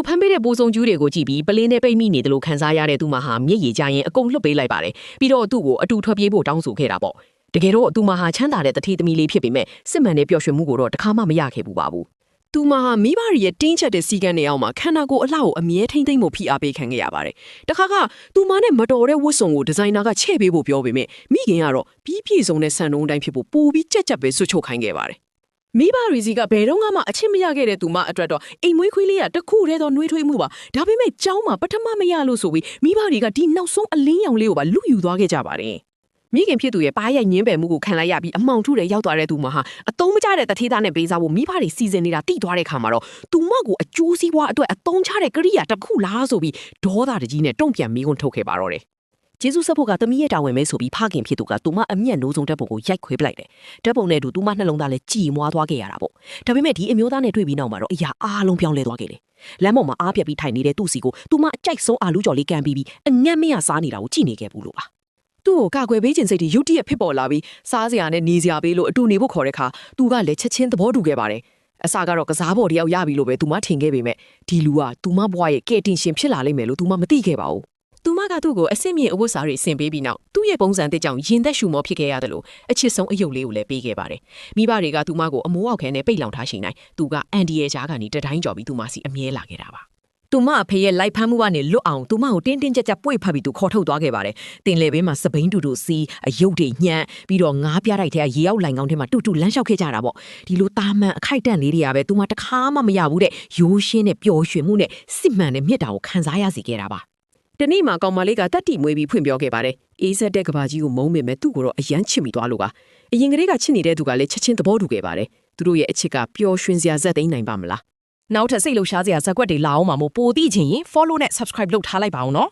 ဖမ်းပေးတဲ့ပိုးစုံကျူးတွေကိုကြည့်ပြီးပလင်းနဲ့ပိတ်မိနေတယ်လို့ခန်းစားရတဲ့သူမဟာမျက်ရည်ကျရင်အကုန်လွတ်ပေးလိုက်ပါတယ်ပြီးတော့သူ့ကိုအတူထွက်ပြေးဖို့တောင်းဆိုခဲ့တာပေါ့တကယ်တော့သူမဟာချမ်းသာတဲ့တတိသမီးလေးဖြစ်ပေမဲ့စစ်မှန်တဲ့ပျော်ရွှင်မှုကိုတော့တခါမှမရခဲ့ဘူးပါဘူးသူမဟာမိဘရဲ့တင်းချက်တဲ့စီကံတွေအောက်မှာခန္ဓာကိုယ်အလှကိုအမြဲထိမ့်သိမ့်မှုဖိအားပေးခံခဲ့ရပါတယ်တခါကသူမနဲ့မတော်တဲ့ဝတ်စုံကိုဒီဇိုင်နာကချဲ့ပေးဖို့ပြောပေမဲ့မိခင်ကတော့ပြီးပြည့်စုံတဲ့စံနှုန်းတိုင်းဖြစ်ဖို့ပိုပြီးကြက်ကြက်ပဲဆွတ်ချုပ်ခိုင်းခဲ့ပါတယ်မိဘရီစီကဘယ်တော့မှအချစ်မရခဲ့တဲ့သူမအတွက်တော့အိမ်မွေးခွေးလေးကတခုတည်းသောနှွေးထွေးမှုပါဒါပေမဲ့ကျောင်းမှာပထမမရလို့ဆိုပြီးမိဘတွေကဒီနောက်ဆုံးအလင်းရောင်လေးကိုပါလူယူသွားခဲ့ကြပါတယ်မိခင်ဖြစ်သူရဲ့ပါးရိုက်ညင်းပယ်မှုကိုခံလိုက်ရပြီးအမှောင်ထုတဲ့ရောက်သွားတဲ့သူမဟာအတုံးမကျတဲ့တထေးသားနဲ့ပေးစားဖို့မိဘတွေစီစဉ်နေတာတိသွားတဲ့ခါမှာတော့သူမကိုအကျိုးစီးပွားအတွက်အတုံးချတဲ့ကရိယာတစ်ခုလားဆိုပြီးဒေါသတကြီးနဲ့တုံ့ပြန်မိခွန်းထုတ်ခဲ့ပါတော့တယ်ကျေးဇူးဆက်ဖို့ကသမီးရဲ့တာဝန်ပဲဆိုပြီးဖခင်ဖြစ်သူကသူမအမျက်နှိုးဆုံးဓာတ်ပုံကိုရိုက်ခွဲပလိုက်တယ်ဓာတ်ပုံနဲ့တူသူမနှလုံးသားလည်းကြည်မွားသွားခဲ့ရတာပေါ့ဒါပေမဲ့ဒီအမျိုးသားနဲ့တွေ့ပြီးနောက်မှာတော့အရာအားလုံးပြောင်းလဲသွားခဲ့တယ်လမ်းပေါ်မှာအားပြက်ပြီးထိုင်နေတဲ့သူ့စီကိုသူမအကြိုက်ဆုံးအာလူကြော်လေးကန်ပြီးအငတ်မရစားနေတာကိုကြည့်နေခဲ့ဘူးလို့ပါသူ့ကိုကာကွယ်ပေးခြင်းစိတ်တွေရုတ်တရက်ဖြစ်ပေါ်လာပြီးစားစရာနဲ့နေစရာပေးလို့အတူနေဖို့ခေါ်တဲ့ခါသူကလည်းချက်ချင်းသဘောတူခဲ့ပါတယ်အစကတော့ကစားပေါ်တယောက်ရပြီလို့ပဲသူမထင်ခဲ့ပေမဲ့ဒီလူကသူမဘွားရဲ့ကဲတင်ရှင်ဖြစ်လာလိမ့်မယ်လို့သူမမသိခဲ့ပါဘူးသူမကသူ့ကိုအဆင့်မြင့်အဝတ်စားတွေဆင်ပေးပြီးနောက်သူ့ရဲ့ပုံစံတစ်ကြောင်ရင်သက်ရှူမောဖြစ်ခဲ့ရတယ်လို့အချစ်ဆုံးအယုတ်လေးကိုလည်းပေးခဲ့ပါတယ်မိဘတွေကသူမကိုအမိုးအောက်ခဲနဲ့ပိတ်လောင်ထားချိန်တိုင်းသူကအန်ဒီရဲ့ကြားကနေတတိုင်းကြော်ပြီးသူမစီအမြဲလာခဲ့တာပါသူမအဖေရဲ့လိုက်ဖမ်းမှုကနေလွတ်အောင်သူမကိုတင်းတင်းကြပ်ကြပ်ပွေ့ဖတ်ပြီးသူခေါ်ထုတ်သွားခဲ့ပါတယ်တင်လေဘေးမှာစပိန်တူတူစီးအယုတ်တွေညှမ်းပြီးတော့ငါးပြားတိုက်ထဲကရေရောက်လိုင်ကောင်းထဲမှာတူတူလမ်းလျှောက်ခဲ့ကြတာပေါ့ဒီလိုတာမန်အခိုက်တန့်လေးတွေကပဲသူမတခါမှမရဘူးတဲ့ရိုးရှင်းတဲ့ပျော်ရွှင်မှုနဲ့စစ်မှန်တဲ့မြတ်တာကိုခံစားရစေခဲ့တာပါတနေ့မှာကောင်မလေးကတက်တီမွေးပြီးဖွင့်ပြောခဲ့ပါတယ်အေးဆက်တဲ့ကဘာကြီးကိုမုန်းမိမဲ့သူ့ကိုတော့အယမ်းချစ်မိသွားလို့ပါအရင်ကလေးကချစ်နေတဲ့သူကလည်းချက်ချင်းသဘောတူခဲ့ပါတယ်သူတို့ရဲ့အချစ်ကပျော်ရွှင်စရာဇက်သိမ်းနိုင်ပါမလားနောက်ထပ်စိတ်လှုပ်ရှားစရာဇက်ကွက်တွေလာအောင်မှာမို့ပိုသိချင်ရင် follow နဲ့ subscribe လုပ်ထားလိုက်ပါအောင်နော်